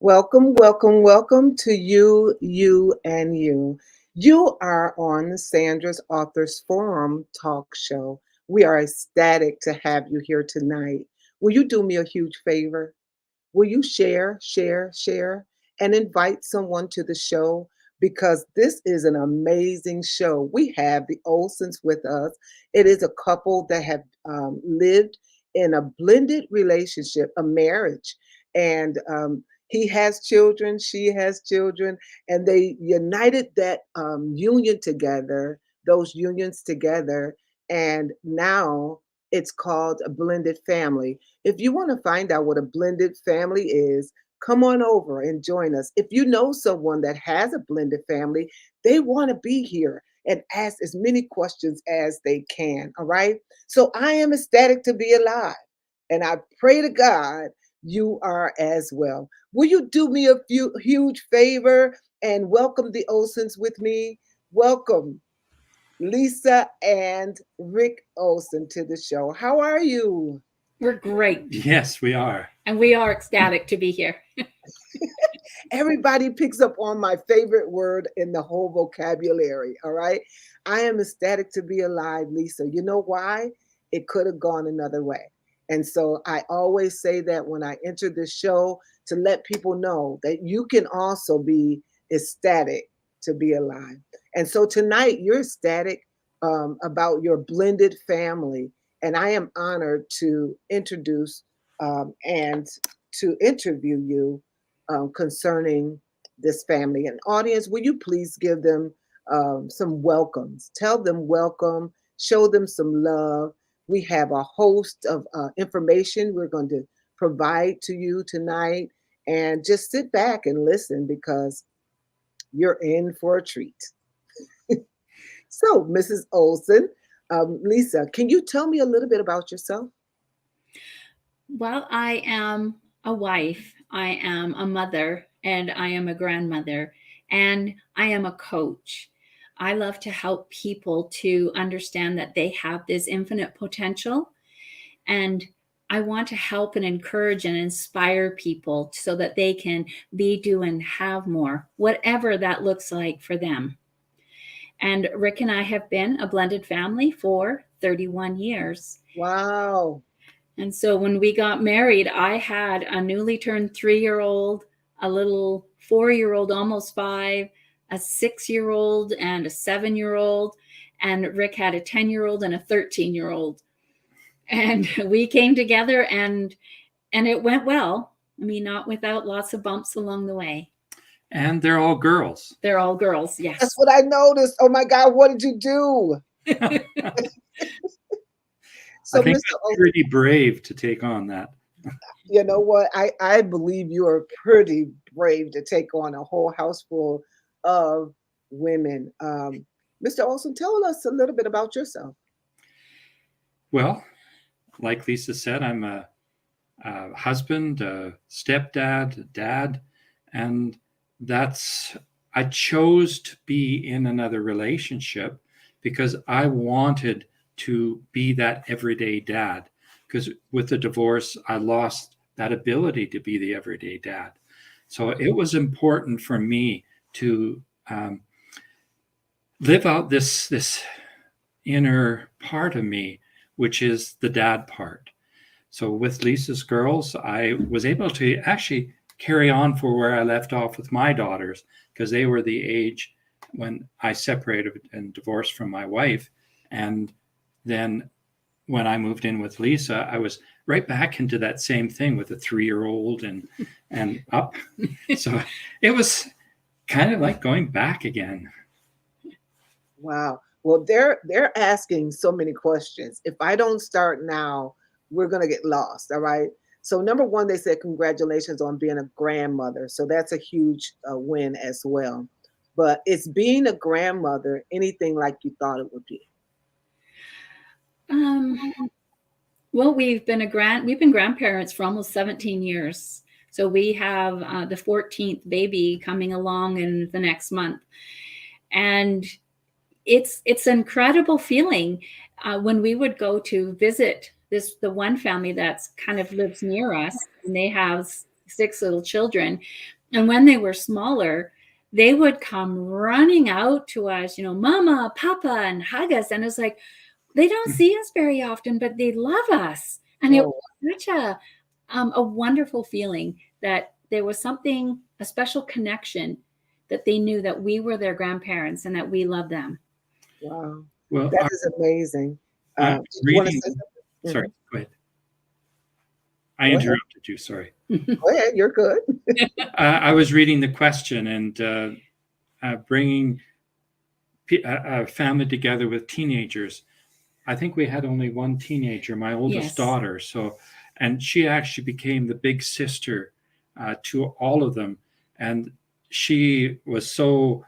Welcome, welcome, welcome to you, and you. You are on Sandra's Authors Forum talk show. We are ecstatic to have you here tonight. Will you do me a huge favor? Will you share, and invite someone to the show? Because this is an amazing show. We have the Olsens with us. It is a couple that have lived in a blended relationship, a marriage. And he has children, she has children, and they united that union together, those unions together. And now it's called a blended family. If you want to find out what a blended family is, come on over and join us. If you know someone that has a blended family, they want to be here and ask as many questions as they can. All right. So I am ecstatic to be alive. And I pray to God you are as well. Will you do me a huge favor and welcome the Olsens with me? Welcome Leisa and Rick Olsen to the show. How are you? We're great. Yes, we are. And we are ecstatic to be here. Everybody picks up on my favorite word in the whole vocabulary. All right. I am ecstatic to be alive, Lisa. You know why? It could have gone another way. And so I always say that when I enter this show to let people know that you can also be ecstatic to be alive. And so tonight you're ecstatic about your blended family. And I am honored to introduce and to interview you concerning this family. And audience, will you please give them some welcomes? Tell them welcome, show them some love. We have a host of information we're going to provide to you tonight. And just sit back and listen because you're in for a treat. So, Mrs. Olsen, Lisa, can you tell me a little bit about yourself? Well, I am a wife, I am a mother, and I am a grandmother, and I am a coach. I love to help people to understand that they have this infinite potential, and I want to help and encourage and inspire people so that they can be, do, and have more, whatever that looks like for them. And Rick and I have been a blended family for 31 years. Wow. And so when we got married, I had a newly turned 3-year-old, a little 4-year-old, almost 5, a 6-year-old, and a 7-year-old. And Rick had a 10-year-old and a 13-year-old. And we came together and it went well. I mean, not without lots of bumps along the way. And they're all girls. They're all girls, yes. That's what I noticed. Oh my God, what did you do? So I think that's pretty brave to take on that. You know what? I believe you are pretty brave to take on a whole house full of women. Mr. Olsen, tell us a little bit about yourself. Well, like Lisa said, I'm a husband, a stepdad, a dad, and I chose to be in another relationship because I wanted to be that everyday dad. Because with the divorce, I lost that ability to be the everyday dad. So it was important for me to live out this inner part of me, which is the dad part. So with Lisa's girls, I was able to actually carry on for where I left off with my daughters, because they were the age when I separated and divorced from my wife. And then when I moved in with Lisa, I was right back into that same thing with a 3-year-old and up. So it was kind of like going back again. Wow. Well, they're asking so many questions. If I don't start now, we're going to get lost. All right. So number one, they said congratulations on being a grandmother. So that's a huge win as well. But is being a grandmother anything like you thought it would be? Well, we've been grandparents for almost 17 years. So we have the 14th baby coming along in the next month. And it's an incredible feeling when we would go to visit the one family that's kind of lives near us, and they have six little children. And when they were smaller, they would come running out to us, Mama, Papa, and hug us. And it's like, they don't see us very often, but they love us. And it Oh, was such a wonderful feeling that there was something, a special connection, that they knew that we were their grandparents and that we loved them. wow. Well, That is amazing. I'm Did you want to reading. say something? Sorry, go ahead. I Go ahead. interrupted you. Sorry. Go ahead. You're good. I was reading the question and bringing a family together with teenagers. I think we had only one teenager, my oldest Yes. daughter. And she actually became the big sister to all of them. And she was so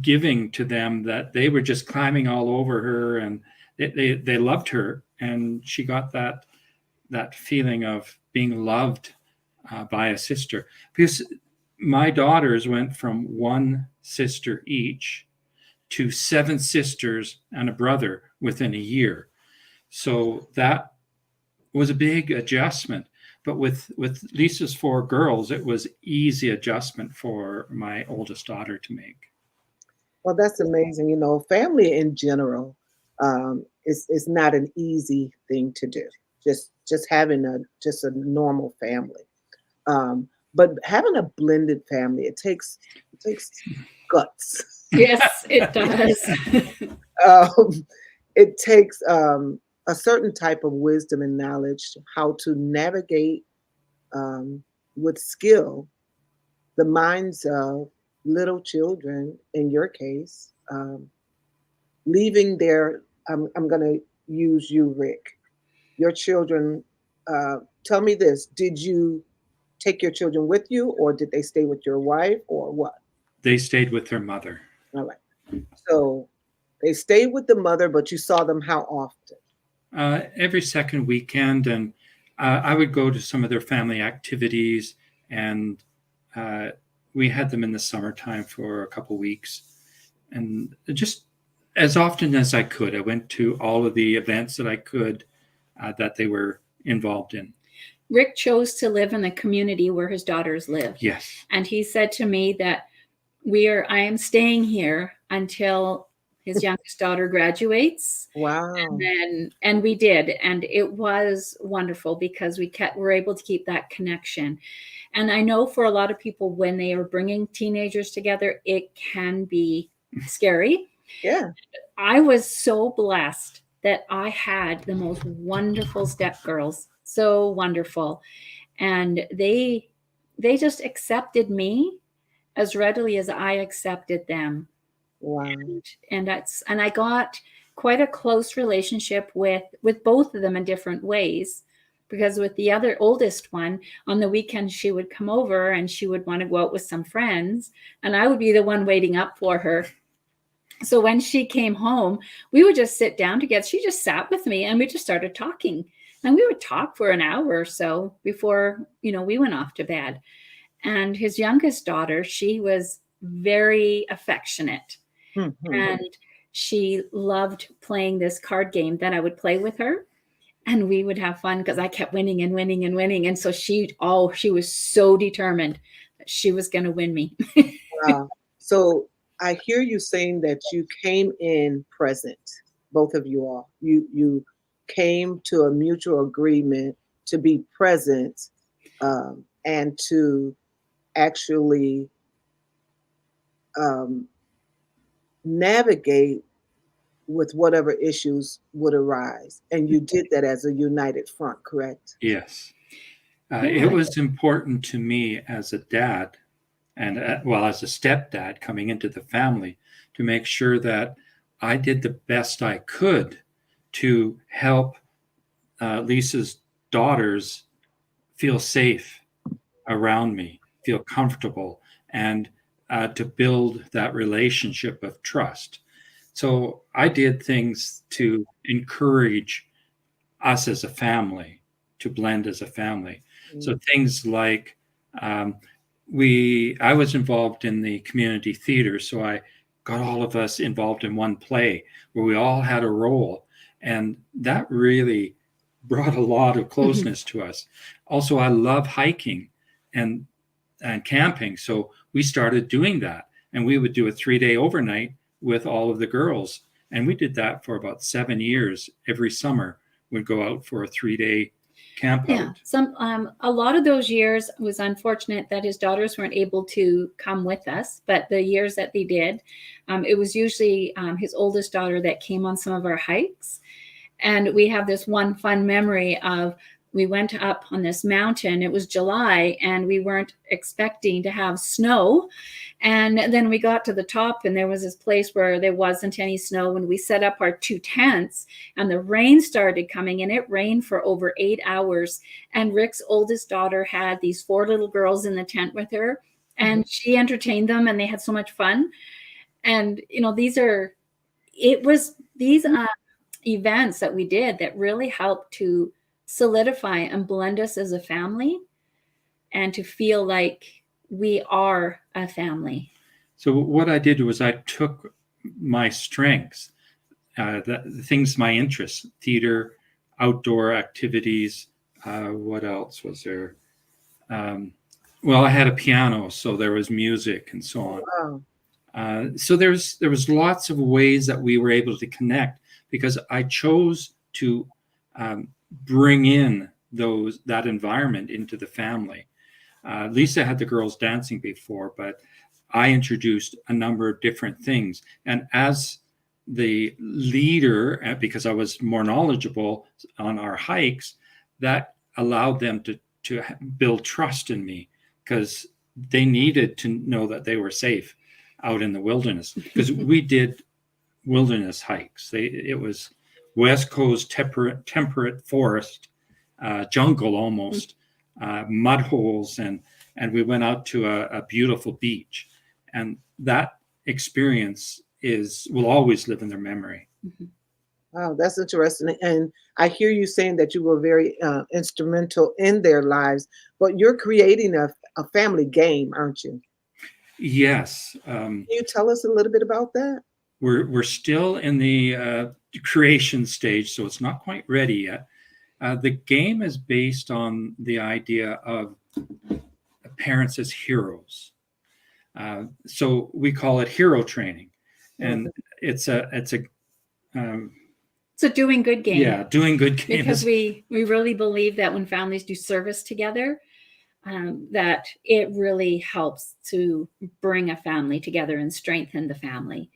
giving to them that they were just climbing all over her, and they loved her. And she got that feeling of being loved by a sister. Because my daughters went from one sister each to 7 sisters and a brother within a year. So that was a big adjustment. But with Lisa's 4 girls, it was easy adjustment for my oldest daughter to make. Well, that's amazing. Family in general is not an easy thing to do. Just having a normal family, but having a blended family, it takes guts. Yes, it does. It takes a certain type of wisdom and knowledge how to navigate with skill the minds of little children. In your case, leaving their. I'm going to use you, Rick. Your children. Tell me this: did you take your children with you, or did they stay with your wife, or what? They stayed with their mother. All right. So they stayed with the mother, but you saw them how often? Every second weekend, and I would go to some of their family activities, and we had them in the summertime for a couple weeks, and just as often as I could, I went to all of the events that I could that they were involved in. Rick chose to live in the community where his daughters live. Yes. And he said to me that I am staying here until his youngest daughter graduates. Wow. And we did. And it was wonderful because we're able to keep that connection. And I know for a lot of people, when they are bringing teenagers together, it can be scary. Yeah. I was so blessed that I had the most wonderful stepgirls, so wonderful. And they just accepted me as readily as I accepted them. Wow. And I got quite a close relationship with both of them in different ways, because with the other oldest one, on the weekend she would come over and she would want to go out with some friends, and I would be the one waiting up for her. So when she came home, we would just sit down together. She just sat with me and we just started talking. And we would talk for an hour or so before, we went off to bed. And his youngest daughter, she was very affectionate. Mm-hmm. And she loved playing this card game that I would play with her. And we would have fun because I kept winning and winning and winning. And so she was so determined that she was going to win me. Wow. So I hear you saying that you came in present, both of you all. You came to a mutual agreement to be present and to actually navigate with whatever issues would arise. And you did that as a united front, correct? Yes. It was important to me as a dad and as a stepdad coming into the family to make sure that I did the best I could to help Lisa's daughters feel safe around me, feel comfortable, and to build that relationship of trust. So I did things to encourage us as a family to blend as a family. Mm-hmm. So things like I was involved in the community theater, so I got all of us involved in one play where we all had a role, and that really brought a lot of closeness to us. Also, I love hiking and and camping, so we started doing that, and we would do a 3-day overnight with all of the girls, and we did that for about 7 years. Every summer, we'd go out for a 3-day camp Yeah, out. a lot of those years was unfortunate that his daughters weren't able to come with us, but the years that they did, it was usually his oldest daughter that came on some of our hikes. And we have this one fun memory of we went up on this mountain. It was July and we weren't expecting to have snow. And then we got to the top and there was this place where there wasn't any snow. And we set up our 2 tents and the rain started coming and it rained for over 8 hours. And Rick's oldest daughter had these 4 little girls in the tent with her and she entertained them and they had so much fun. And, you know, these events that we did that really helped to solidify and blend us as a family and to feel like we are a family. So what I did was I took my strengths, the things, my interests, theater, outdoor activities. What else was there? Well, I had a piano, so there was music and so on. Wow. So there was lots of ways that we were able to connect because I chose to bring in that environment into the family. Leisa had the girls dancing before, but I introduced a number of different things. And as the leader, because I was more knowledgeable on our hikes, that allowed them to build trust in me because they needed to know that they were safe out in the wilderness because we did wilderness hikes. It was West Coast temperate forest, jungle almost, mud holes, and we went out to a beautiful beach, and that experience will always live in their memory. Wow, that's interesting. And I hear you saying that you were very instrumental in their lives, but you're creating a family game, aren't you? Yes. Can you tell us a little bit about that? We're still in the creation stage, so it's not quite ready yet. The game is based on the idea of parents as heroes. So we call it hero training, and it's a doing good game. Yeah, doing good game. Because we really believe that when families do service together, that it really helps to bring a family together and strengthen the family.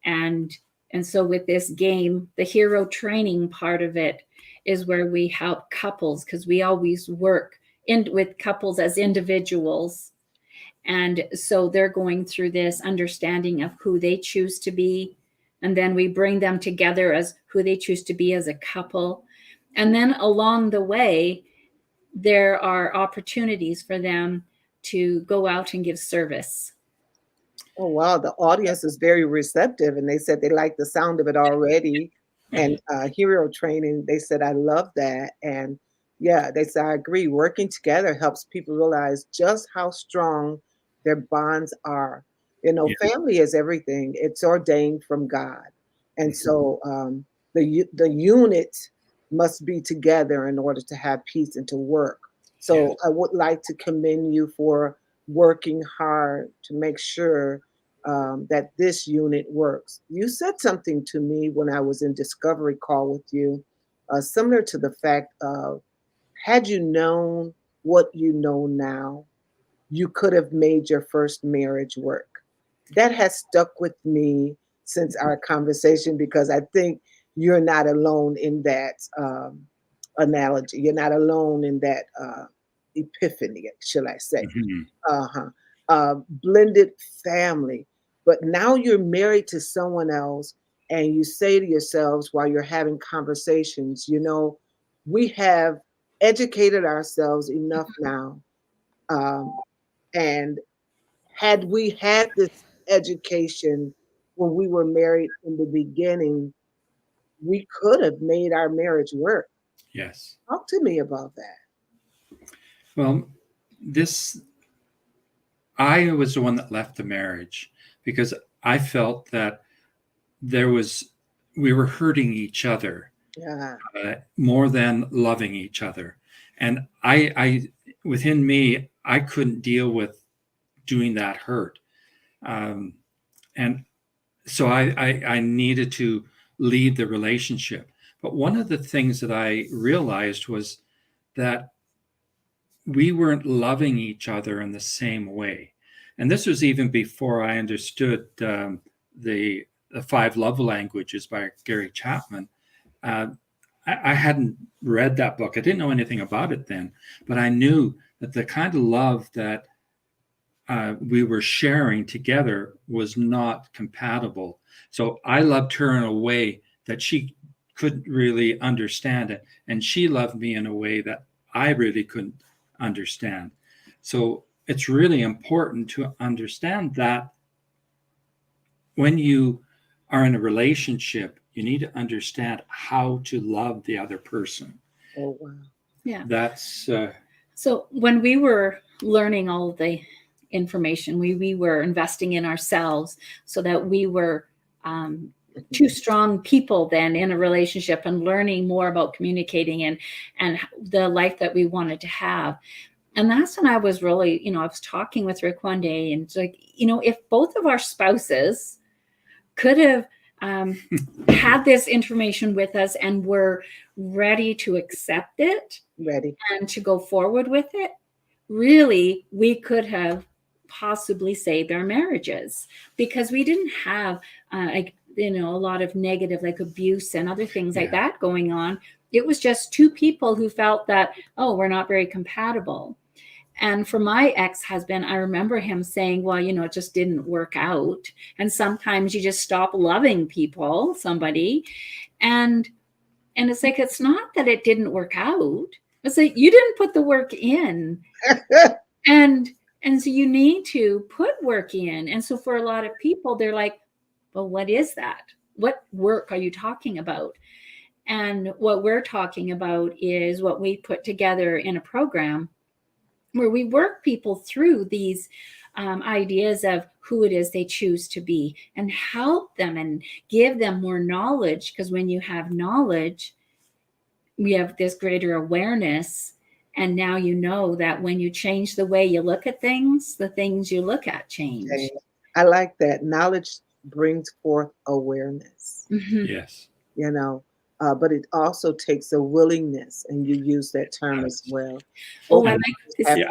And so with this game, the hero training part of it is where we help couples because we always work with couples as individuals. And so they're going through this understanding of who they choose to be. And then we bring them together as who they choose to be as a couple. And then along the way, there are opportunities for them to go out and give service. Oh, wow. The audience is very receptive, and they said they like the sound of it already. And hero training, they said, I love that. And yeah, they said, I agree. Working together helps people realize just how strong their bonds are. You know, Yeah. family is everything. It's ordained from God. And so the unit must be together in order to have peace and to work. So I would like to commend you for working hard to make sure that this unit works. You said something to me when I was in discovery call with you, similar to the fact of, had you known what you know now, you could have made your first marriage work. That has stuck with me since our conversation because I think you're not alone in that analogy. You're not alone in that epiphany, shall I say. Blended family. But now you're married to someone else, and you say to yourselves while you're having conversations, you know, we have educated ourselves enough now. And had we had this education when we were married in the beginning, we could have made our marriage work. Yes. Talk to me about that. Well, I was the one that left the marriage because I felt that we were hurting each other Yeah. more than loving each other. And within me, I couldn't deal with doing that hurt. Um, and so I needed to leave the relationship. But one of the things that I realized was that we weren't loving each other in the same way. And this was even before I understood the Five Love Languages by Gary Chapman. Uh, I hadn't read that book. I didn't know anything about it then, but I knew that the kind of love that we were sharing together was not compatible. So I loved her in a way that she couldn't really understand it, and she loved me in a way that I really couldn't understand. So it's really important to understand that when you are in a relationship, you need to understand how to love the other person. Oh, wow. Yeah. That's So when we were learning all the information, we were investing in ourselves so that we were two strong people then in a relationship and learning more about communicating and the life that we wanted to have. And that's when I was really, I was talking with Rick one day, and it's like, if both of our spouses could have had this information with us and were ready to accept it Ready. and to go forward with it, really, we could have possibly saved our marriages, because we didn't have a lot of negative, like abuse and other things like that going on. It was just two people who felt that, oh, we're not very compatible. And for my ex-husband, I remember him saying, well, it just didn't work out. And sometimes you just stop loving somebody. And it's like, it's not that it didn't work out. It's like, you didn't put the work in. And so you need to put work in. And so for a lot of people, they're like, well, what is that? What work are you talking about? And what we're talking about is what we put together in a program where we work people through these ideas of who it is they choose to be, and help them and give them more knowledge. Because when you have knowledge, we have this greater awareness. And now you know that when you change the way you look at things, the things you look at change. I like that. Knowledge brings forth awareness. Mm-hmm. Yes. But it also takes a willingness, and you use that term as well. Oh, I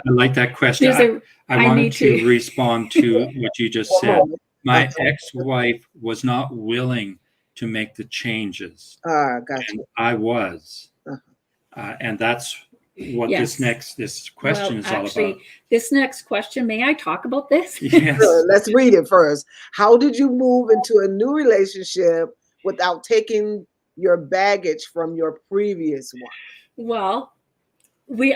like that question. I wanted to respond to what you just said. My ex-wife was not willing to make the changes. Gotcha. And I was. And that's what this question is all about. This next question, may I talk about this? Yes. Let's read it first. How did you move into a new relationship without taking your baggage from your previous one? Well,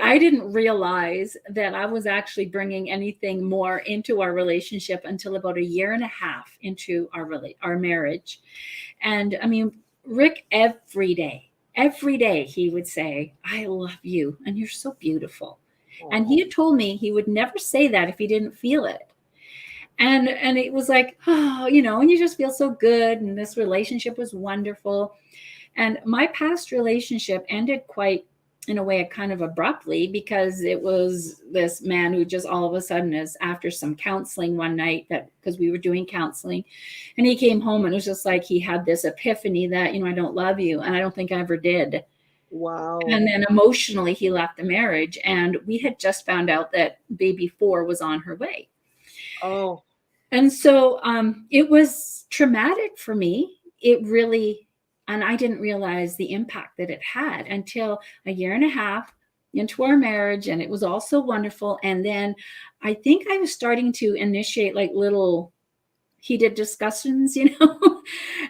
I didn't realize that I was actually bringing anything more into our relationship until about a year and a half into our marriage. And I mean, Rick, every day he would say, I love you and you're so beautiful. Aww. And he had told me he would never say that if he didn't feel it. And it was like, oh, and you just feel so good. And this relationship was wonderful. And my past relationship ended quite, in a way, kind of abruptly, because it was this man who just all of a sudden, is after some counseling one night, because we were doing counseling, and he came home and it was just like he had this epiphany that, I don't love you. And I don't think I ever did. Wow. And then emotionally, he left the marriage, and we had just found out that baby 4 was on her way. Oh. And so it was traumatic for me. It really. And I didn't realize the impact that it had until a year and a half into our marriage. And it was all so wonderful. And then I think I was starting to initiate like little heated discussions,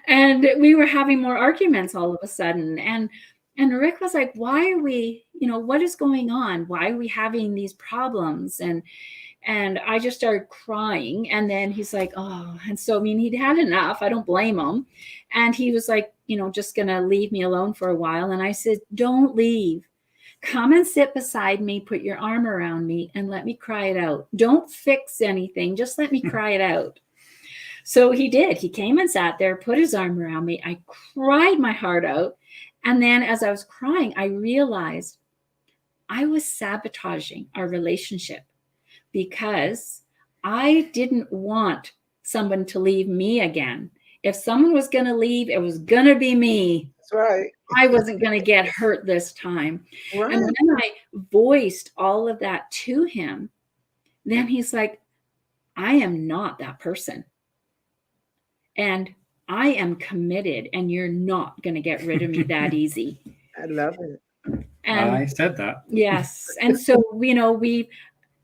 and we were having more arguments all of a sudden. And Rick was like, why are we, what is going on? Why are we having these problems? And I just started crying. And then he's like, oh, and so, I mean, he'd had enough. I don't blame him. And he was like, just going to leave me alone for a while. And I said, don't leave. Come and sit beside me, put your arm around me, and let me cry it out. Don't fix anything. Just let me cry it out. So he did. He came and sat there, put his arm around me. I cried my heart out. And then as I was crying, I realized I was sabotaging our relationship because I didn't want someone to leave me again. If someone was going to leave, it was going to be me. That's right. I wasn't going to get hurt this time. Right. And when I voiced all of that to him, then he's like, I am not that person. And I am committed, and you're not going to get rid of me that easy. I love it. And I said that. yes. And so,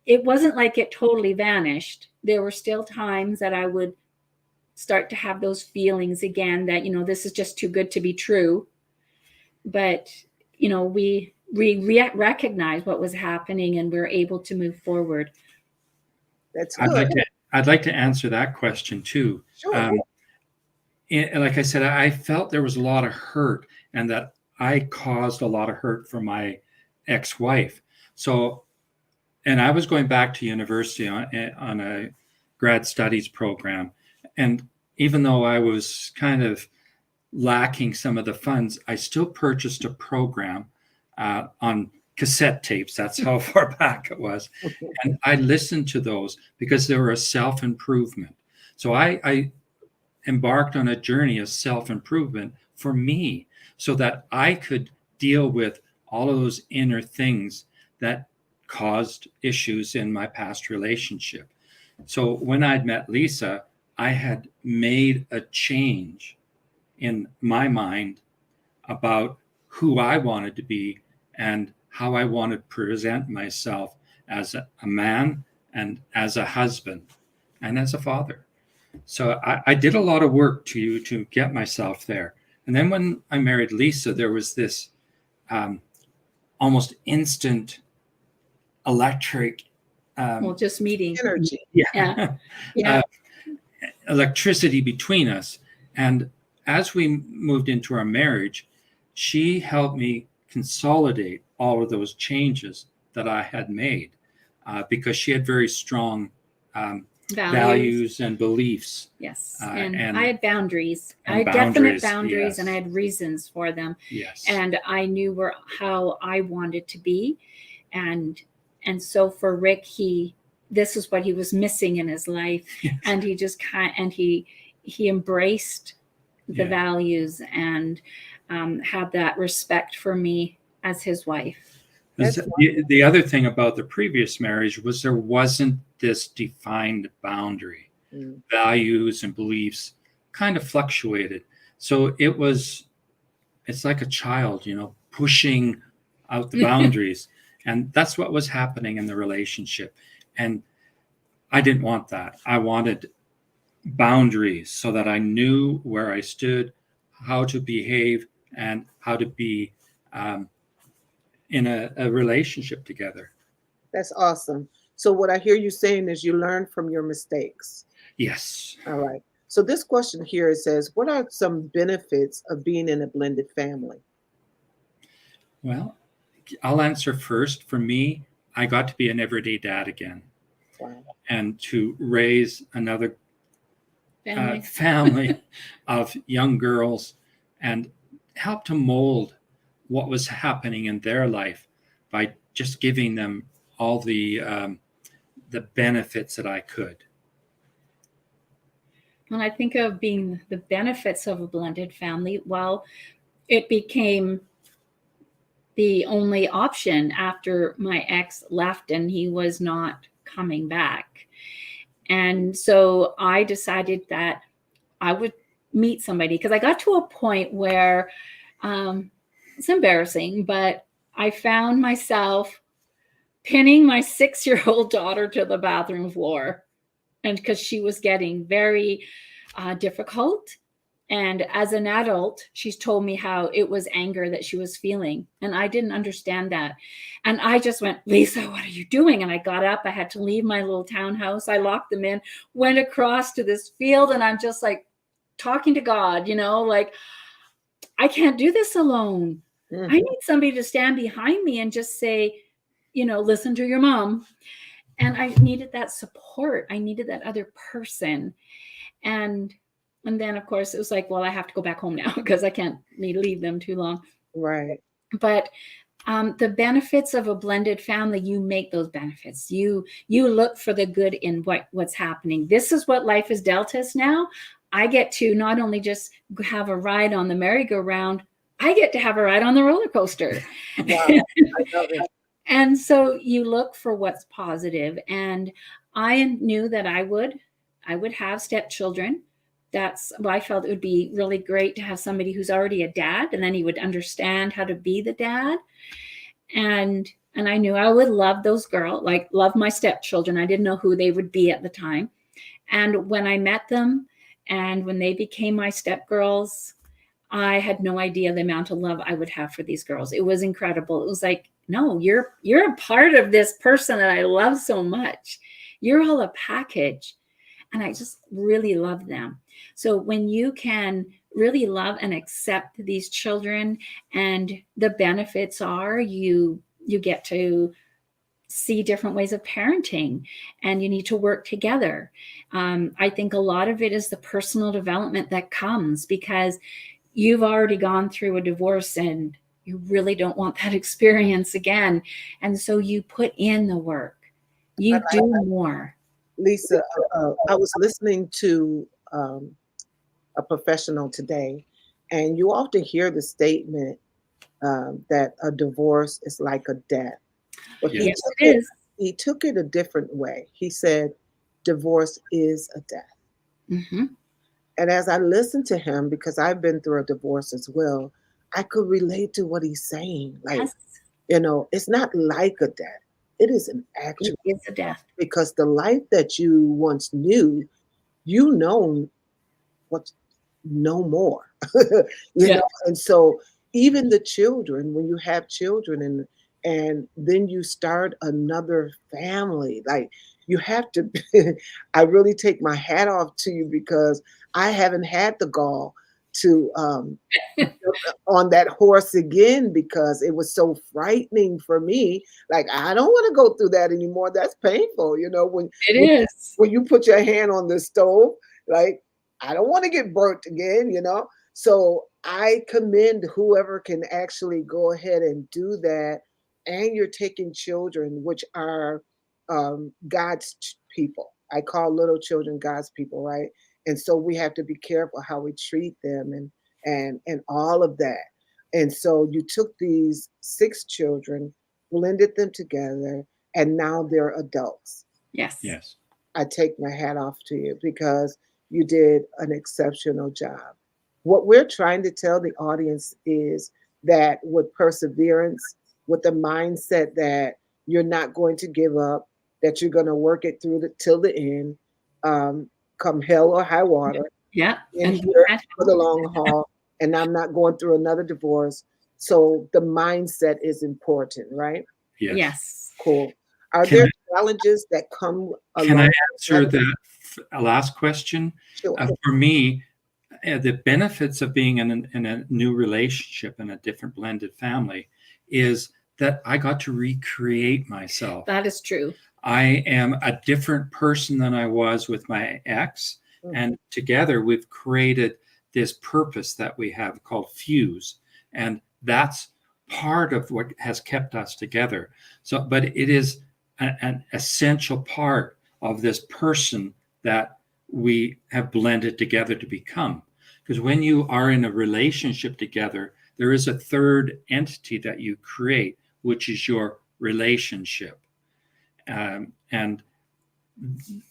it wasn't like it totally vanished. There were still times that I would start to have those feelings again that, this is just too good to be true. But, we recognized what was happening, and we're able to move forward. That's I'd good. like to answer that question too. Sure. Like I said, I felt there was a lot of hurt, and that I caused a lot of hurt for my ex-wife. So, and I was going back to university on a grad studies program. And even though I was kind of lacking some of the funds, I still purchased a program on cassette tapes. That's how far back it was. And I listened to those because they were a self-improvement. So I embarked on a journey of self-improvement for me so that I could deal with all of those inner things that caused issues in my past relationship. So when I'd met Leisa, I had made a change in my mind about who I wanted to be and how I wanted to present myself as a man and as a husband and as a father. So I did a lot of work to get myself there. And then when I married Leisa, there was this almost instant electric Just meeting Energy. Yeah. electricity between us. And as we moved into our marriage, she helped me consolidate all of those changes that I had made because she had very strong values and beliefs. Yes. And I had boundaries. I had definite boundaries, yes. And I had reasons for them. Yes. And I knew how I wanted to be. And so for Rick, this is what he was missing in his life. Yes. And he just he embraced the values and had that respect for me as his wife. The other thing about the previous marriage was there wasn't this defined boundary. Values and beliefs kind of fluctuated. So it's like a child, pushing out the boundaries. And that's what was happening in the relationship. And I didn't want that. I wanted boundaries so that I knew where I stood, how to behave, and how to be in a relationship together. That's awesome. So what I hear you saying is you learn from your mistakes. Yes. All right. So this question here, it says, what are some benefits of being in a blended family? Well, I'll answer first. For me, I got to be an everyday dad again. Wow. And to raise another family of young girls and help to mold what was happening in their life by just giving them all the benefits that I could. When I think of being the benefits of a blended family, well, it became the only option after my ex left and he was not coming back. And so I decided that I would meet somebody because I got to a point where it's embarrassing, but I found myself pinning my 6-year-old daughter to the bathroom floor. And because she was getting very difficult. And as an adult, she's told me how it was anger that she was feeling. And I didn't understand that. And I just went, Leisa, what are you doing? And I got up. I had to leave my little townhouse. I locked them in, went across to this field. And I'm just like talking to God, like, I can't do this alone. Mm-hmm. I need somebody to stand behind me and just say, listen to your mom. And I needed that support. I needed that other person. And then, of course, it was like, well, I have to go back home now because I can't leave them too long. Right. But the benefits of a blended family, you make those benefits. You look for the good in what's happening. This is what life has dealt us now. I get to not only just have a ride on the merry-go-round, I get to have a ride on the roller coaster. Wow. I love it. And so you look for what's positive. And I knew that I would have stepchildren. That's why I felt it would be really great to have somebody who's already a dad, and then he would understand how to be the dad. And I knew I would love those girls, like love my stepchildren. I didn't know who they would be at the time. And when I met them and when they became my stepgirls, I had no idea the amount of love I would have for these girls. It was incredible. It was like, no, you're a part of this person that I love so much. You're all a package. And I just really love them. So when you can really love and accept these children, and the benefits are you get to see different ways of parenting, and you need to work together. I think a lot of it is the personal development that comes because you've already gone through a divorce and you really don't want that experience again. And so you put in the work, I you like do more. Lisa. I was listening to a professional today, and you often hear the statement that a divorce is like a death. But Yes. Yes, it is. he took it a different way. He said, divorce is a death. Mm-hmm. And as I listened to him, because I've been through a divorce as well, I could relate to what he's saying. Like, Yes, it's not like a death. It is an actual, it is a death. because the life that you once knew, you know what, no more. Yeah. And so even the children, when you have children and then you start another family, like you have to I really take my hat off to you, because I haven't had the gall to on that horse again, because it was so frightening for me. Like, I don't want to go through that anymore. That's painful, It when is. when you put your hand on the stove, like, I don't want to get burnt again. So I commend whoever can actually go ahead and do that. And you're taking children, which are God's people. I call little children God's people, right? And so we have to be careful how we treat them, and all of that. And so you took these 6 children, blended them together, and now they're adults. Yes. Yes. I take my hat off to you, because you did an exceptional job. What we're trying to tell the audience is that with perseverance, with the mindset that you're not going to give up, that you're going to work it through till the end, um, come hell or high water, Yeah. in And here for the long haul, and I'm not going through another divorce. So the mindset is important, right? Yes. yes. Cool. Are Can there I, challenges that come can along I with answer that? that last question? Sure. For me, the benefits of being in a new relationship in a different blended family is that I got to recreate myself. That is true. I am a different person than I was with my ex. And together we've created this purpose that we have called F.U.S.E. And that's part of what has kept us together. So, but it is an essential part of this person that we have blended together to become. Because when you are in a relationship together, there is a third entity that you create, which is your relationship. And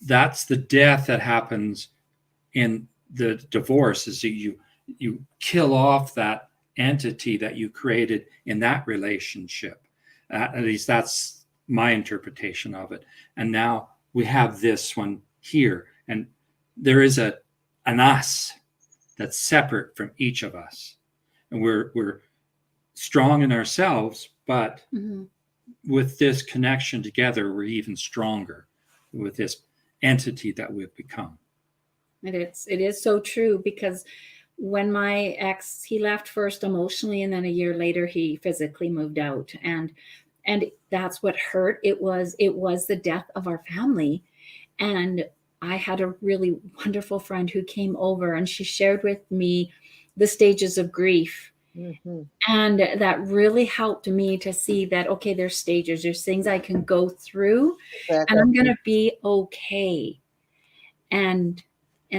that's the death that happens in the divorce, is that you kill off that entity that you created in that relationship. At least that's my interpretation of it. And now we have this one here, and there is an us that's separate from each of us, and we're strong in ourselves, but Mm-hmm. with this connection together, we're even stronger with this entity that we've become. It is so true, because when my ex, he left first emotionally, and then a year later he physically moved out, and that's what hurt. It was the death of our family. And I had a really wonderful friend who came over, and she shared with me the stages of grief. Mm-hmm. And that really helped me to see that, okay, there's stages, there's things I can go through, and Exactly. I'm going to be okay. And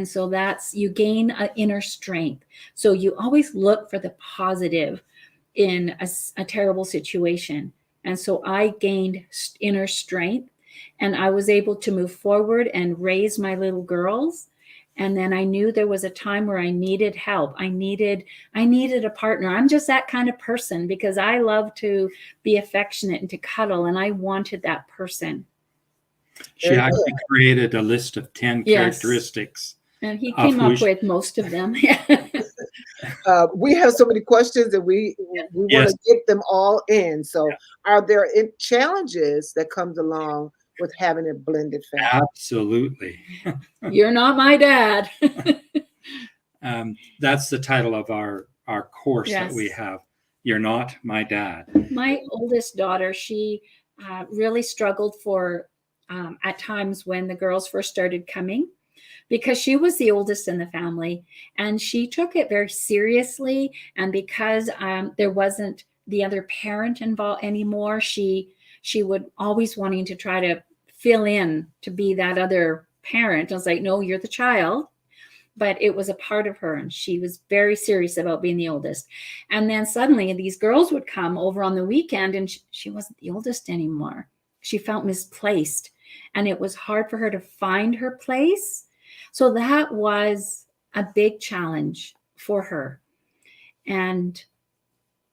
so that's, you gain an inner strength. So you always look for the positive in a terrible situation. And so I gained inner strength, and I was able to move forward and raise my little girls. And then I knew there was a time where I needed help. I needed a partner. I'm just that kind of person, because I love to be affectionate and to cuddle, and I wanted that person. She Very good. actually created a list of 10 Yes. characteristics And he of came who up she, with most of them. We have so many questions, and we want yes, to get them all in. So, are there challenges that comes along with having a blended family? absolutely. You're not my dad. That's the title of our course that we Yes. have. You're not my dad. My oldest daughter, she really struggled for at times when the girls first started coming, because she was the oldest in the family, and she took it very seriously. And because there wasn't the other parent involved anymore, she would always wanting to try to fill in to be that other parent. I was like, no, you're the child. But it was a part of her, and she was very serious about being the oldest. And then suddenly these girls would come over on the weekend, and she wasn't the oldest anymore. She felt misplaced, and it was hard for her to find her place. So that was a big challenge for her. And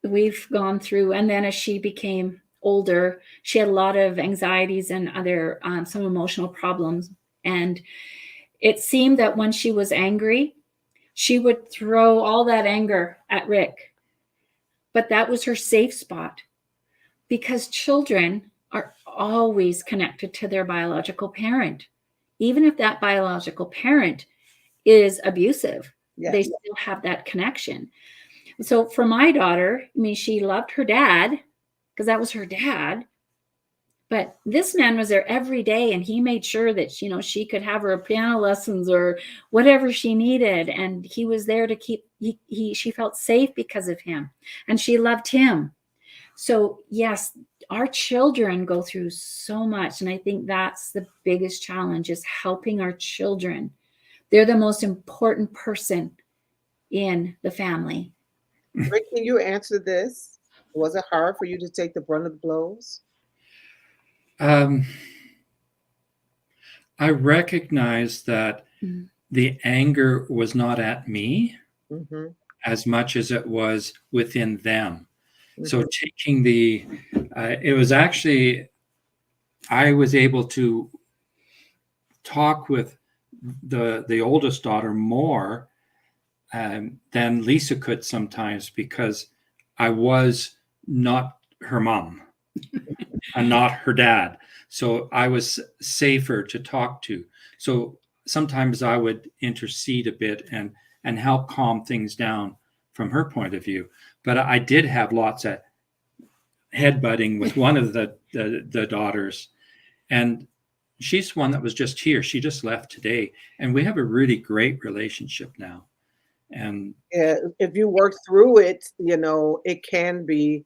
we've gone through, and then as she became older, she had a lot of anxieties and other some emotional problems. And it seemed that when she was angry, she would throw all that anger at Rick. But that was her safe spot, because children are always connected to their biological parent. Even if that biological parent is abusive, they Yes. still have that connection. So for my daughter, I mean, she loved her dad because that was her dad. But this man was there every day, and he made sure that, she could have her piano lessons or whatever she needed. And he was there to keep, she felt safe because of him, and she loved him. So yes, our children go through so much. And I think that's the biggest challenge, is helping our children. They're the most important person in the family. Rick, can you answer this? Was it hard for you to take the brunt of the blows? Um, I recognize that Mm. the anger was not at me Mm-hmm. as much as it was within them. So Mm-hmm. taking it was actually, I was able to talk with the oldest daughter more than Lisa could sometimes, because I was not her mom and not her dad. So I was safer to talk to. So sometimes I would intercede a bit and help calm things down from her point of view. But I did have lots of headbutting with one of the daughters, and she's one that was just here. She just left today, and we have a really great relationship now. And Yeah, if you work through it, it can be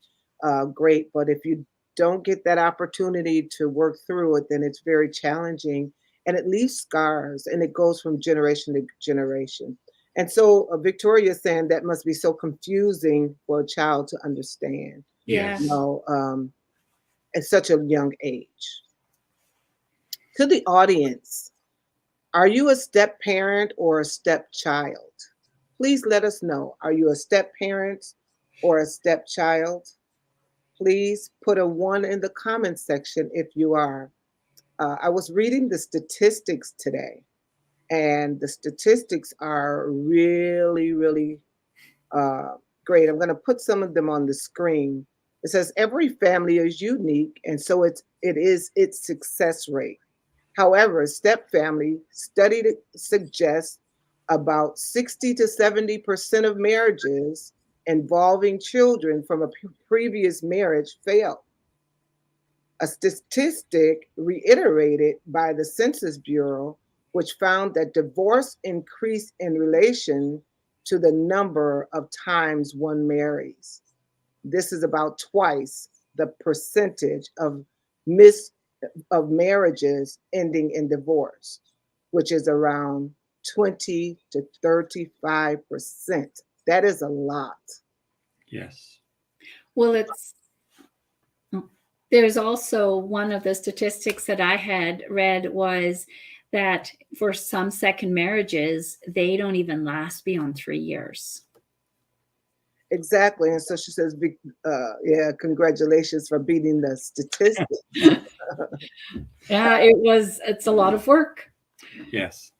great. But if you don't get that opportunity to work through it, then it's very challenging, and it leaves scars, and it goes from generation to generation. And so Victoria is saying that must be so confusing for a child to understand, Yeah. yes, at such a young age. To the audience, are you a step parent or a stepchild? Please let us know. Are you a step parent or a stepchild? Please put a one in the comments section if you are. I was reading the statistics today, and the statistics are really, really uh, great. I'm going to put some of them on the screen. It says every family is unique, and so it is its success rate. However, step family study suggests about 60 to 70% of marriages involving children from a previous marriage fail. A statistic reiterated by the Census Bureau, which found that divorce increased in relation to the number of times one marries. This is about twice the percentage of mis of marriages ending in divorce, which is around 20 to 35%. That is a lot. Yes. Well, there's also one of the statistics that I had read was that for some second marriages, they don't even last beyond 3 years. Exactly. And so she says, yeah, congratulations for beating the statistics. Yeah, it's a lot of work. Yes.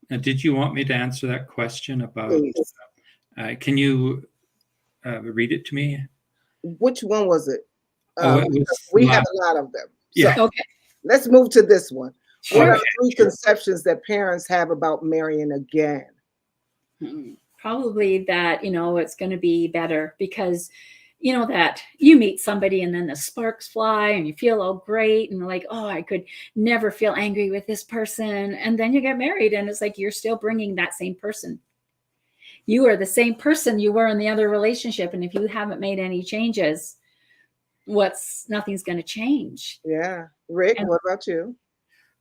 Now, did you want me to answer that question about, Please. can you read it to me? Which one was it? It was We have a lot of them. Yeah. So Okay. let's move to this one. What Sure. are three conceptions that parents have about marrying again? Probably that, it's going to be better because, that you meet somebody and then the sparks fly and you feel all great and like, oh, I could never feel angry with this person. And then you get married and it's like you're still bringing that same person. You are the same person you were in the other relationship. And if you haven't made any changes, nothing's going to change. Yeah. Rick, what about you?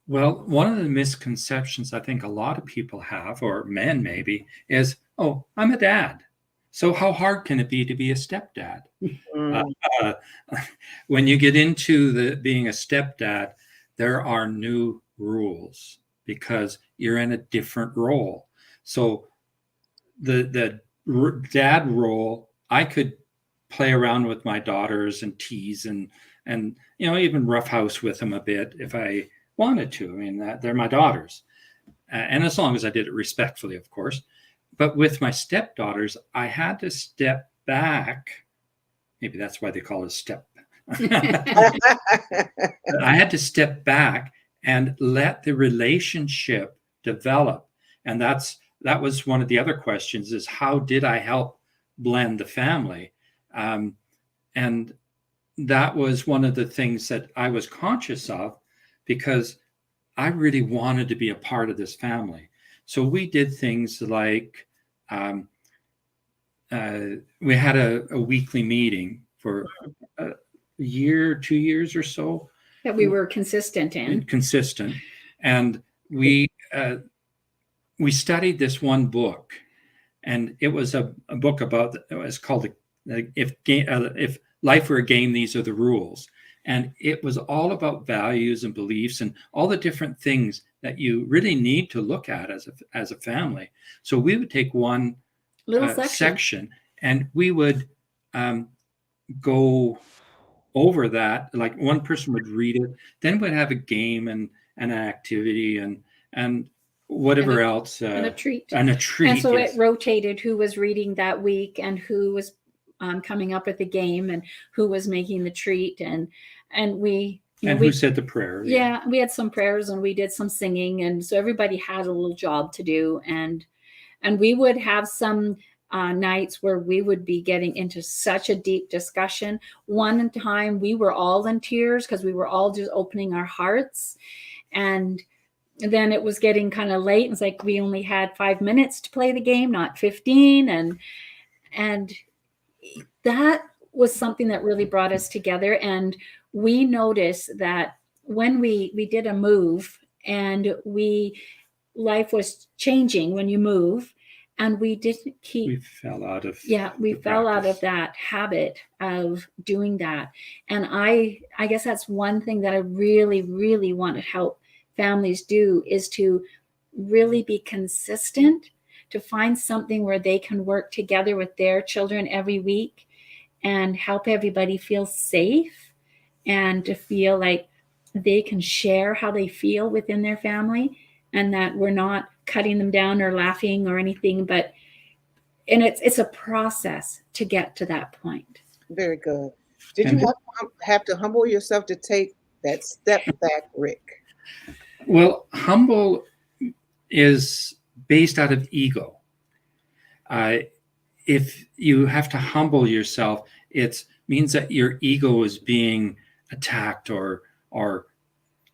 Well, one of the misconceptions I think a lot of people have, or men maybe, is, oh, I'm a dad. So how hard can it be to be a stepdad? When you get into being a stepdad, there are new rules because you're in a different role. So the dad role, I could play around with my daughters and tease and even roughhouse with them a bit if I wanted to. I mean, they're my daughters, and as long as I did it respectfully, of course. But with my stepdaughters, I had to step back. Maybe that's why they call it step. I had to step back and let the relationship develop. And that was one of the other questions, is how did I help blend the family? And that was one of the things that I was conscious of, because I really wanted to be a part of this family. So we did things like we had a weekly meeting for a year, 2 years or so. That we were consistent in. And we studied this one book, and it was a book about, it was called If Life Were a Game, These Are the Rules. And it was all about values and beliefs and all the different things that you really need to look at as a family. So we would take one little section and we would go over that. Like one person would read it, then we'd have a game and an activity and whatever else. And a treat. And a treat. And so it rotated who was reading that week and who was coming up with the game and who was making the treat. And we... who said the prayer. Yeah, we had some prayers and we did some singing. And so everybody had a little job to do. And we would have some nights where we would be getting into such a deep discussion. One time we were all in tears because we were all just opening our hearts. And then it was getting kind of late. It's like we only had 5 minutes to play the game, not 15. And that was something that really brought us together. And we noticed that when we did a move and life was changing when you move, and we didn't keep... We fell out of... Yeah, we fell out of that habit of doing that. And I guess that's one thing that I really, really want to help families do, is to really be consistent, to find something where they can work together with their children every week and help everybody feel safe and to feel like they can share how they feel within their family, and that we're not cutting them down or laughing or anything, and it's a process to get to that point. Very good. Did you have to humble yourself to take that step back, Rick? Well, humble is based out of ego. If you have to humble yourself, it means that your ego is being attacked or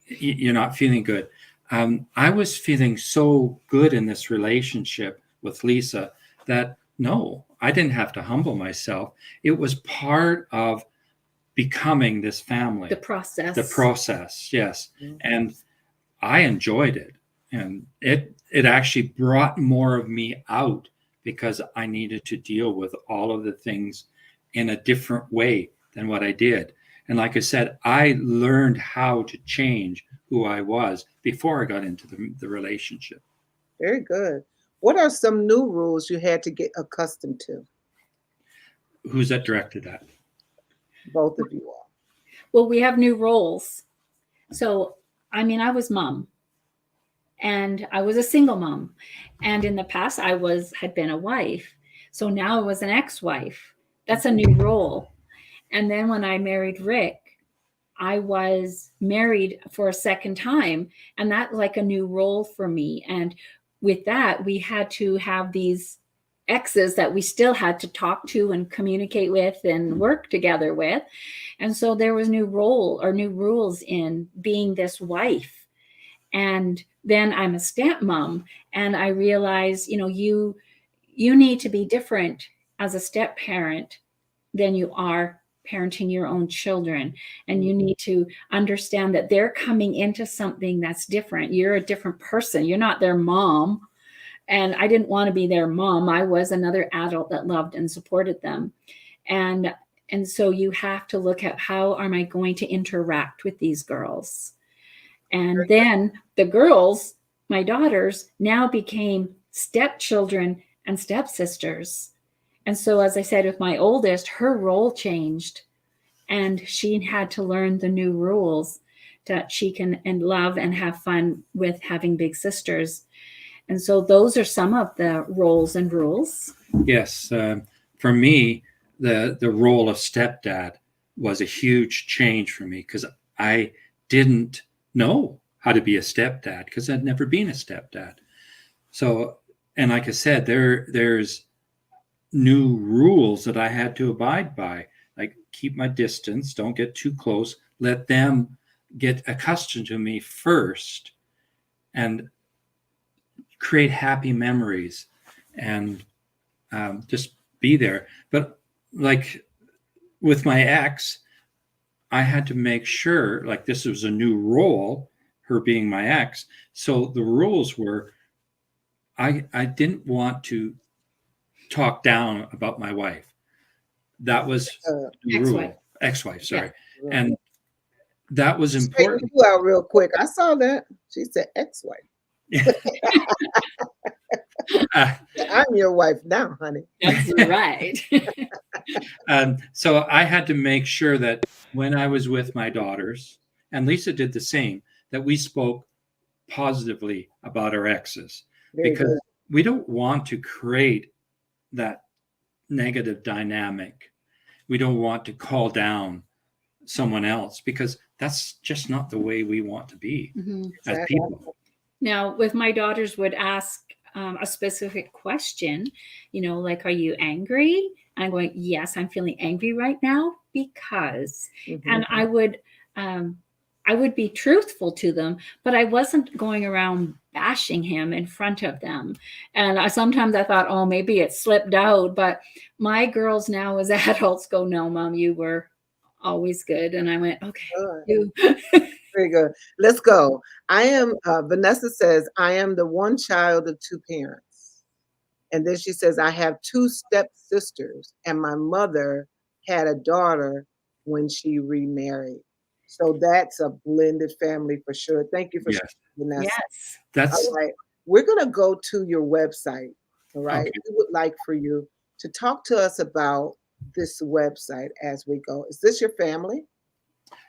you're not feeling good. I was feeling so good in this relationship with Leisa that no, I didn't have to humble myself. It was part of becoming this family. The process. The process, yes. Mhm. And I enjoyed it. And it actually brought more of me out because I needed to deal with all of the things in a different way than what I did. And like I said, I learned how to change who I was before I got into the relationship. Very good. What are some new rules you had to get accustomed to, Who's that directed at? both of you all? Well, we have new roles. So, I mean, I was mom and I was a single mom. And in the past had been a wife. So now I was an ex-wife. That's a new role. And then when I married Rick, I was married for a second time, and that like a new role for me. And with that, we had to have these exes that we still had to talk to and communicate with and work together with. And so there was new role or new rules in being this wife. And then I'm a stepmom, and I realized, you need to be different as a step parent than you are parenting your own children. And you need to understand that they're coming into something that's different. You're a different person. You're not their mom. And I didn't want to be their mom. I was another adult that loved and supported them. And and so you have to look at, how am I going to interact with these girls? And then the girls, my daughters, now became stepchildren and stepsisters. And so, as I said, with my oldest, her role changed, and she had to learn the new rules that she can and love and have fun with having big sisters. And so those are some of the roles and rules. Yes, for me, the role of stepdad was a huge change for me because I didn't know how to be a stepdad because I'd never been a stepdad. So, and like I said, there's new rules that I had to abide by, like keep my distance, don't get too close, let them get accustomed to me first, and create happy memories, and just be there. But like with my ex, I had to make sure, like, this was a new role, her being my ex. So the rules were, I didn't want to talk down about my wife. That was the Ex-wife. rule. Ex-wife, sorry. Yeah. And that was Straighten important. you out real quick. I saw that. She said ex-wife. I'm your wife now, honey. That's right. So I had to make sure that when I was with my daughters, and Lisa did the same, that we spoke positively about our exes, Very because good. we don't want to create that negative dynamic. We don't want to call down someone else because that's just not the way we want to be as Exactly. people. Now, with my daughters would ask a specific question, like, are you angry? I'm going, yes, I'm feeling angry right now because, and I would be truthful to them, but I wasn't going around bashing him in front of them. And sometimes I thought, oh, maybe it slipped out. But my girls now as adults go, no, Mom, you were always good. And I went, okay. Good. Very good. Let's go. Vanessa says, I am the one child of two parents. And then she says, I have two stepsisters, and my mother had a daughter when she remarried. So that's a blended family for sure. Thank you for Yes. sharing, Vanessa. Yes. That's All right. We're going to go to your website. All right. okay. We would like for you to talk to us about this website as we go. Is this your family?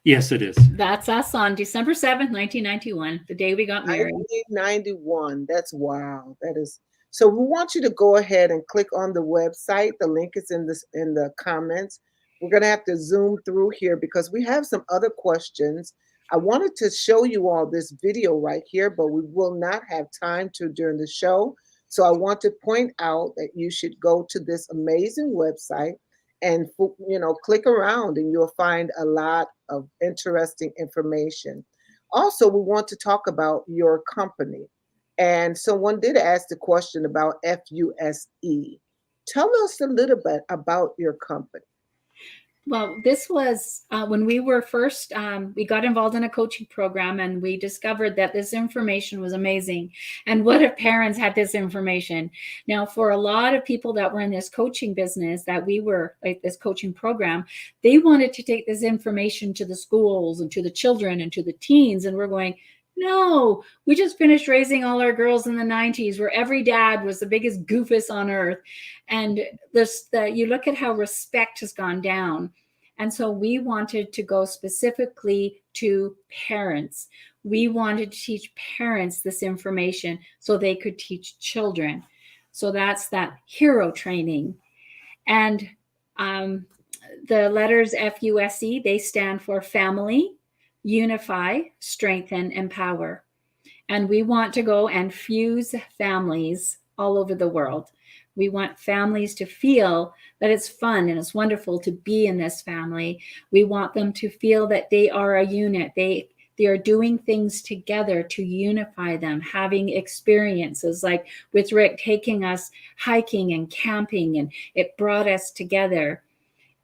Yes, it is. That's us on December 7th, 1991, the day we got married. 1991. That's wow. That is. So we want you to go ahead and click on the website. The link is in the comments. We're going to have to zoom through here because we have some other questions. I wanted to show you all this video right here, but we will not have time to during the show. So I want to point out that you should go to this amazing website and click around, and you'll find a lot of interesting information. Also, we want to talk about your company. And someone did ask the question about F.U.S.E. Tell us a little bit about your company. Well, this was when we were first, we got involved in a coaching program and we discovered that this information was amazing. And what if parents had this information? Now, for a lot of people that were in this coaching business, that we were like this coaching program, they wanted to take this information to the schools and to the children and to the teens. And we're going, no, we just finished raising all our girls in the 90s where every dad was the biggest goofus on earth. And you look at how respect has gone down. And so we wanted to go specifically to parents. We wanted to teach parents this information so they could teach children. So that's that hero training. And the letters F.U.S.E, they stand for family, unify, strengthen, empower. And we want to go and fuse families all over the world. We want families to feel that it's fun and it's wonderful to be in this family. We want them to feel that they are a unit. They are doing things together to unify them, having experiences like with Rick taking us hiking and camping, and it brought us together.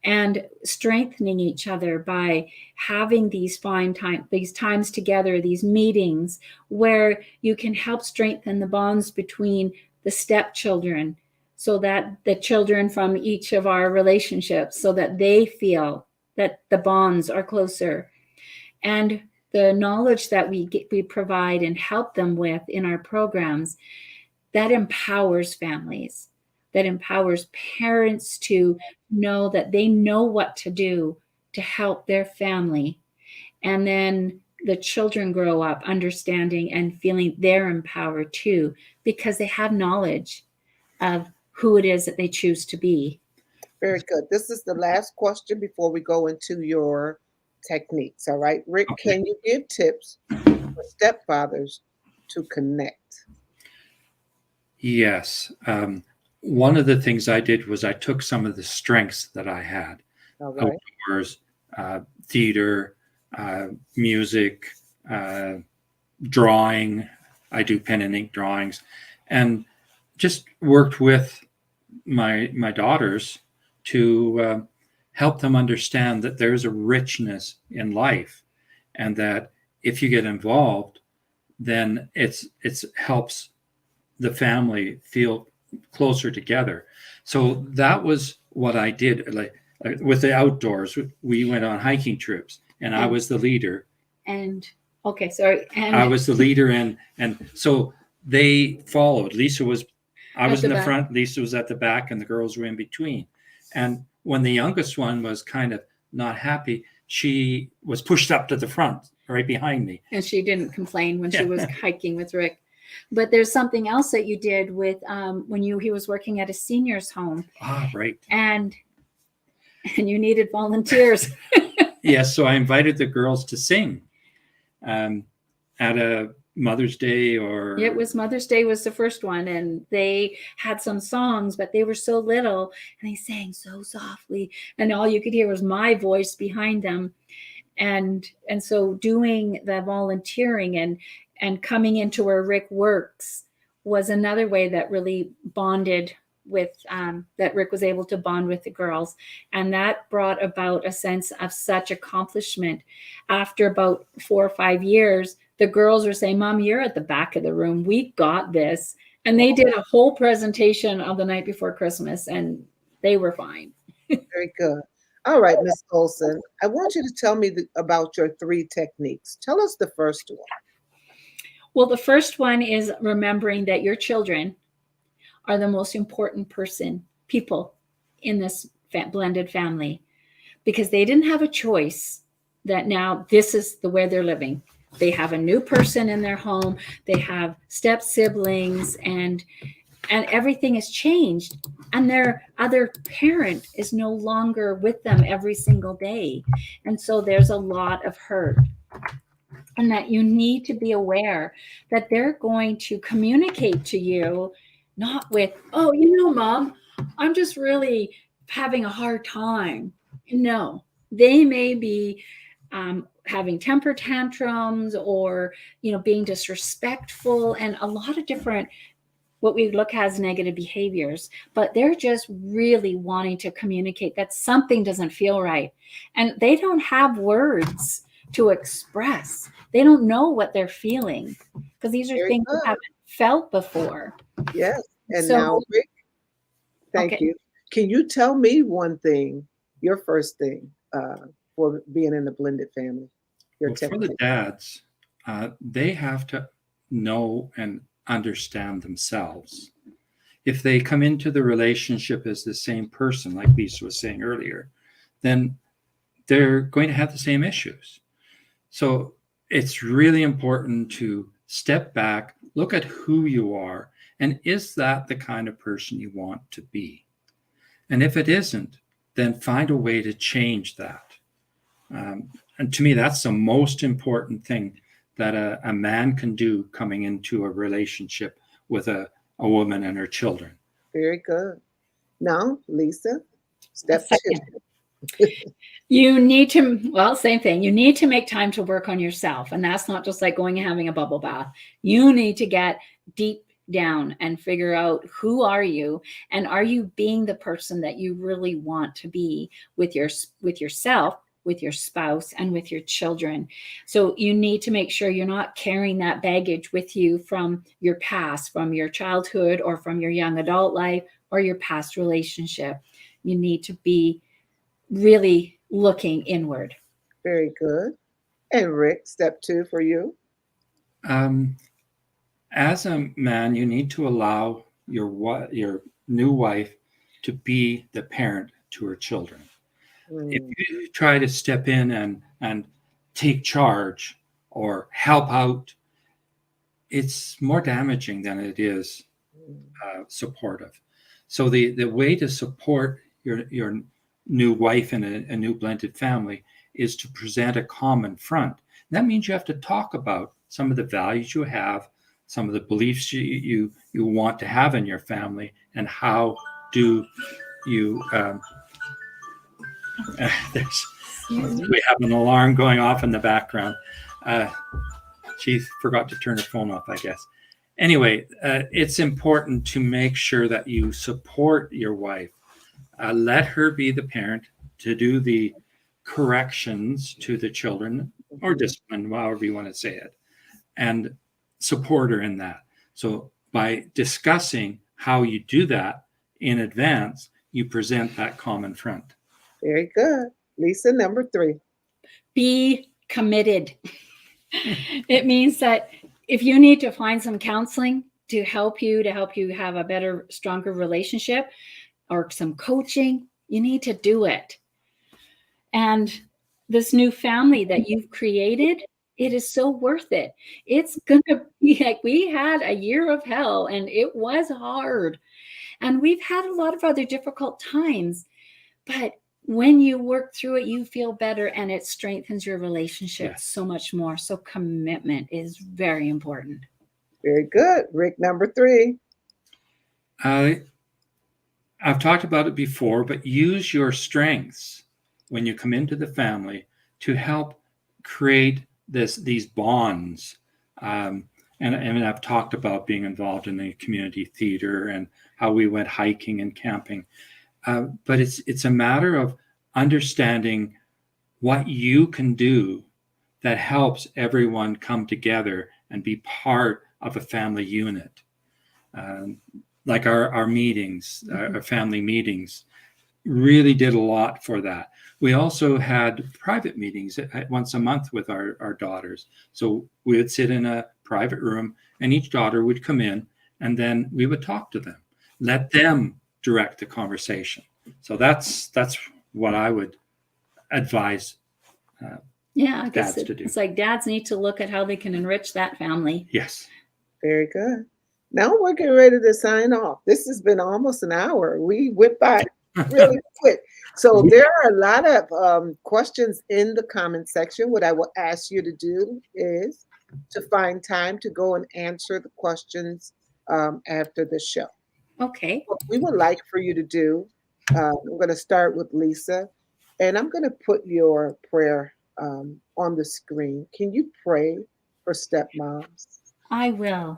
And strengthening each other by having these times together, these meetings where you can help strengthen the bonds between the stepchildren, so that the children from each of our relationships, so that they feel that the bonds are closer. And the knowledge that we provide and help them with in our programs, that empowers families, that empowers parents to know that they know what to do to help their family. And then the children grow up understanding and feeling they're empowered too, because they have knowledge of who it is that they choose to be. Very good. This is the last question before we go into your techniques. All right, Rick, Okay. can you give tips for stepfathers to connect? Yes. One of the things I did was I took some of the strengths that I had, All right. outdoors, theater, music, drawing. I do pen and ink drawings, and just worked with my daughters to help them understand that there's a richness in life, and that if you get involved, then it's helps the family feel closer together. So that was what I did. Like with the outdoors, we went on hiking trips, and I was the leader. And okay, sorry. And I was the leader, and so they followed. I was in the back. front, Lisa was at the back, and the girls were in between. And when the youngest one was kind of not happy, she was pushed up to the front, right behind me. And she didn't complain when she was hiking with Rick. But there's something else that you did with when he was working at a senior's home. Ah, right. And you needed volunteers. Yes, so I invited the girls to sing at a Mother's Day, or It was Mother's Day was the first one, and they had some songs, but they were so little and they sang so softly, and all you could hear was my voice behind them. And so doing the volunteering and coming into where Rick works was another way that really bonded with that Rick was able to bond with the girls. And that brought about a sense of such accomplishment. After about 4 or 5 years, the girls were saying, Mom, you're at the back of the room. We got this. And they did a whole presentation of the night before Christmas, and they were fine. Very good. All right, Miss Olsen, I want you to tell me about your 3 techniques. Tell us the first one. Well, the first one is remembering that your children are the most important people in this blended family, because they didn't have a choice that now this is the way they're living. They have a new person in their home. They have step siblings, and everything has changed. And their other parent is no longer with them every single day. And so there's a lot of hurt. And that you need to be aware that they're going to communicate to you, not with, oh, Mom, I'm just really having a hard time. No, they may be having temper tantrums, or, being disrespectful, and a lot of different what we look at as negative behaviors, but they're just really wanting to communicate that something doesn't feel right. And they don't have words to express. They don't know what they're feeling because these are Very things they good. haven't felt before. Yes. And So, now, Rick, thank okay. you. Can you tell me one thing, your first thing, for being in a blended family? Your Well, tip. for the dads, they have to know and understand themselves. If they come into the relationship as the same person, like Lisa was saying earlier, then they're going to have the same issues. So it's really important to step back, look at who you are, and is that the kind of person you want to be? And if it isn't, then find a way to change that. Um, and to me, that's the most important thing that a man can do coming into a relationship with a woman and her children. Very good. Now, Lisa, A step second. two. You need to, well, same thing. You need to make time to work on yourself. And that's not just like going and having a bubble bath. You need to get deep down and figure out who are you, and are you being the person that you really want to be with yourself, with your spouse, and with your children. So you need to make sure you're not carrying that baggage with you from your past, from your childhood, or from your young adult life, or your past relationship. You need to be really looking inward. Very good. And Rick, step two for you. Um, as a man, you need to allow your new wife to be the parent to her children. If Mm, you try to step in and take charge or help out, it's more damaging than it is mm. supportive. So the way to support your new wife in a new blended family is to present a common front. That means you have to talk about some of the values you have, some of the beliefs you want to have in your family, and how do you there's we have an alarm going off in the background. Uh, she forgot to turn her phone off, I guess. Anyway, it's important to make sure that you support your wife. Let her be the parent to do the corrections to the children or Mhm. discipline, however you want to say it, and support her in that. So by discussing how you do that in advance, you present that common front. Very good. Lisa, number three. Be committed. It means that if you need to find some counseling to help you have a better, stronger relationship, or some coaching, you need to do it. And this new family that you've created, it is so worth it. It's going to be like, we had a year of hell and it was hard. And we've had a lot of other difficult times, but when you work through it, you feel better and it strengthens your relationship Yes. so much more. So commitment is very important. Very good. Rick, number three. Uh, I've talked about it before, but use your strengths when you come into the family to help create these bonds. Um, and I've talked about being involved in the community theater and how we went hiking and camping. But it's a matter of understanding what you can do that helps everyone come together and be part of a family unit. Um, like our meetings, our family meetings, really did a lot for that. We also had private meetings once a month with our daughters. So we would sit in a private room and each daughter would come in and then we would talk to them, let them direct the conversation. So that's what I would advise uh, Yeah, I guess dads to do. it's like dads need to look at how they can enrich that family. Yes. Very good. Now we're getting ready to sign off. This has been almost an hour. We went by really quick. So there are a lot of questions in the comment section. What I will ask you to do is to find time to go and answer the questions after the show. Okay. What we would like for you to do, I'm going to start with Lisa, and I'm going to put your prayer on the screen. Can you pray for stepmoms? I will.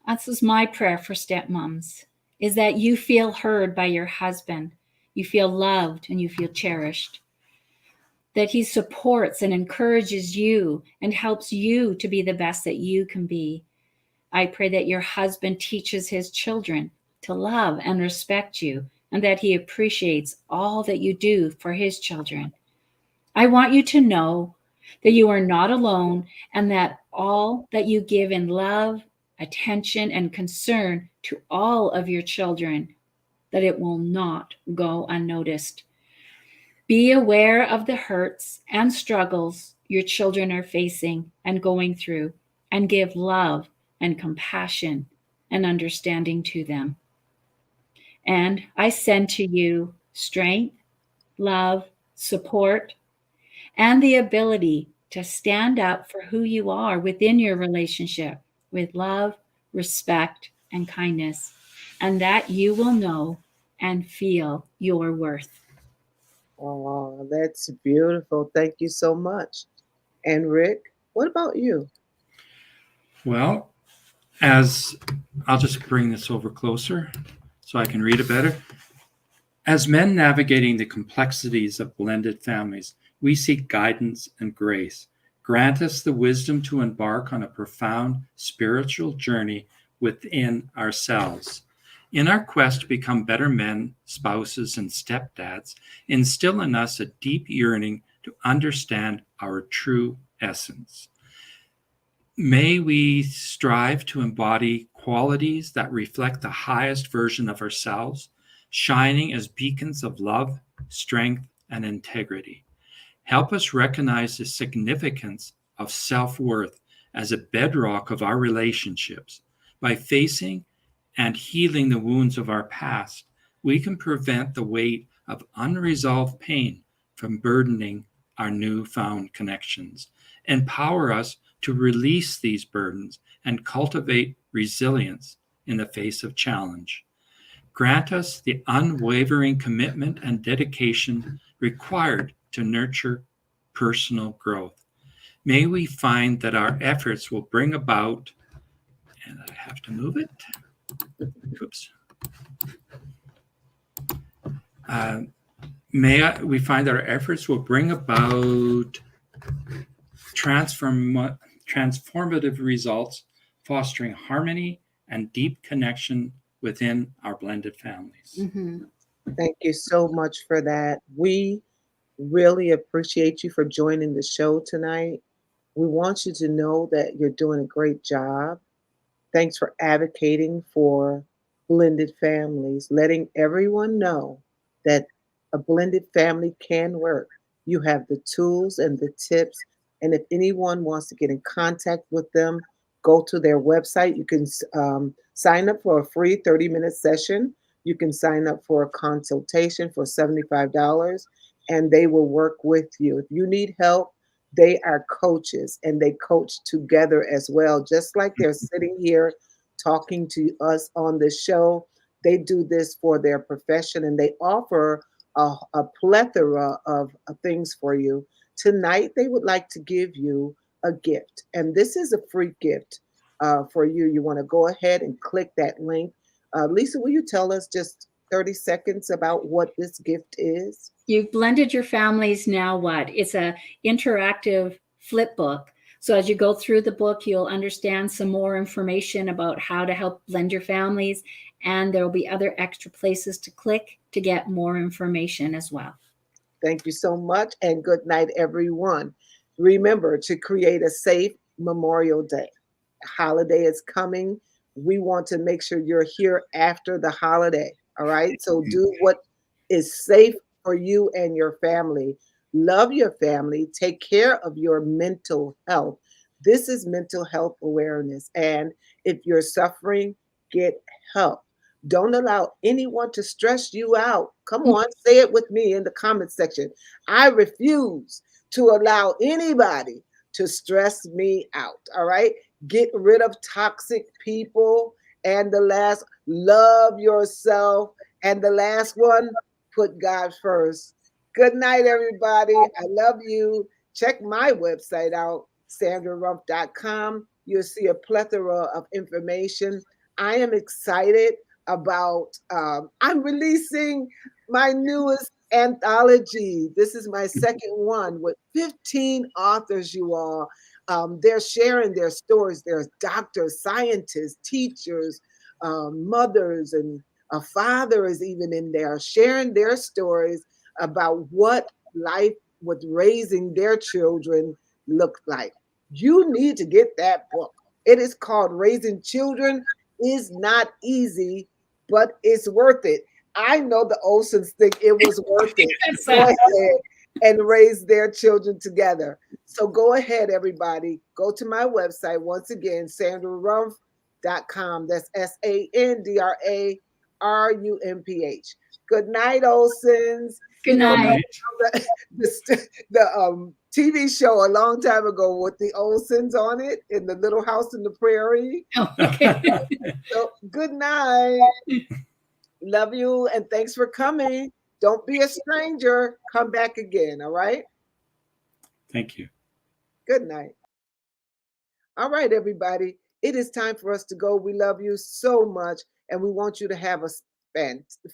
This is my prayer for stepmoms, is that you feel heard by your husband, you feel loved, and you feel cherished. That he supports and encourages you and helps you to be the best that you can be. I pray that your husband teaches his children to love and respect you, and that he appreciates all that you do for his children. I want you to know that you are not alone, and that all that you give in love, attention, and concern to all of your children, that it will not go unnoticed. Be aware of the hurts and struggles your children are facing and going through, and give love and compassion and understanding to them. And I send to you strength, love, support, and the ability to stand up for who you are within your relationship with love, respect, and kindness, and that you will know and feel your worth. Oh, that's beautiful. Thank you so much. And Rick, what about you? Well, as I'll just bring this over closer so I can read it better. As men navigating the complexities of blended families, we seek guidance and grace. Grant us the wisdom to embark on a profound spiritual journey within ourselves. In our quest to become better men, spouses, and stepdads, instill in us a deep yearning to understand our true essence. May we strive to embody qualities that reflect the highest version of ourselves, shining as beacons of love, strength, and integrity. Help us recognize the significance of self worth as a bedrock of our relationships. By facing and healing the wounds of our past, we can prevent the weight of unresolved pain from burdening our newfound connections. Empower us to release these burdens and cultivate resilience in the face of challenge. Grant us the unwavering commitment and dedication required to nurture personal growth. May we find that our efforts will bring about, and I have to move it. Oops. We find that our efforts will bring about transformative results, fostering harmony and deep connection within our blended families. Mm-hmm. Thank you so much for that. We really appreciate you for joining the show tonight. We want you to know that you're doing a great job. Thanks for advocating for blended families, letting everyone know that a blended family can work. You have the tools and the tips. And if anyone wants to get in contact with them, go to their website. You can sign up for a free 30-minute session. You can sign up for a consultation for $75, and they will work with you. If you need help, they are coaches and they coach together as well. Just like they're sitting here talking to us on the show, they do this for their profession and they offer a plethora of things for you. Tonight, they would like to give you a gift, and this is a free gift for you. You want to go ahead and click that link. Lisa, will you tell us just 30 seconds about what this gift is? You've blended your families. Now what? It's a interactive flip book. So as you go through the book, you'll understand some more information about how to help blend your families, and there will be other extra places to click to get more information as well. Thank you so much, and good night, everyone. Remember to create a safe Memorial Day. Holiday is coming. We want to make sure you're here after the holiday. All right. So do what is safe for you and your family. Love your family. Take care of your mental health. This is mental health awareness. And if you're suffering, get help. Don't allow anyone to stress you out. Come on, say it with me in the comment section. I refuse to allow anybody to stress me out. All right. Get rid of toxic people. And the last, love yourself. And the last one, put God first. Good night, everybody. I love you. Check my website out, sandrarumpf.com. You'll see a plethora of information I am excited about, I'm releasing my newest anthology. This is my second one with 15 authors, you all. They're sharing their stories. There's doctors, scientists, teachers, mothers, and a father is even in there sharing their stories about what life with raising their children looked like. You need to get that book. It is called Raising Children is Not Easy, but it's worth it. I know the Olsens think it was worth it to go So, ahead and raise their children together. So go ahead, everybody. Go to my website once again, sandrarumph.com. That's SANDRARUMPH. Good night, Olsens. good You know, Good night. night. the TV show a long time ago with the Olsens on it in the Little House in the Prairie. Oh, okay. So good night. Love you and thanks for coming. Don't be a stranger. Come back again. All right. Thank you. Good night. All right, everybody. It is time for us to go. We love you so much and we want you to have a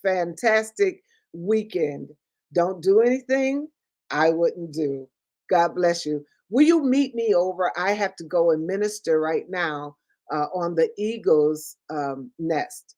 fantastic weekend. Don't do anything I wouldn't do. God bless you. Will you meet me over? I have to go and minister right now on the Eagles nest.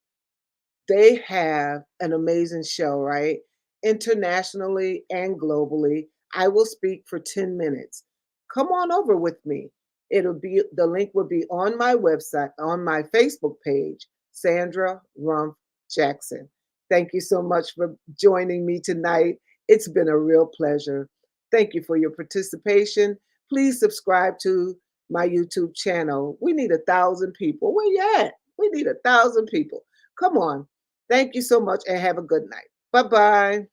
They have an amazing show, right? Internationally and globally. I will speak for 10 minutes. Come on over with me. It'll be the link will be on my website, on my Facebook page, Sandra Rumpf Jackson. Thank you so much for joining me tonight. It's been a real pleasure. Thank you for your participation. Please subscribe to my YouTube channel. We need 1,000 people. Where you at? We need 1,000 people. Come on. Thank you so much and have a good night. Bye bye.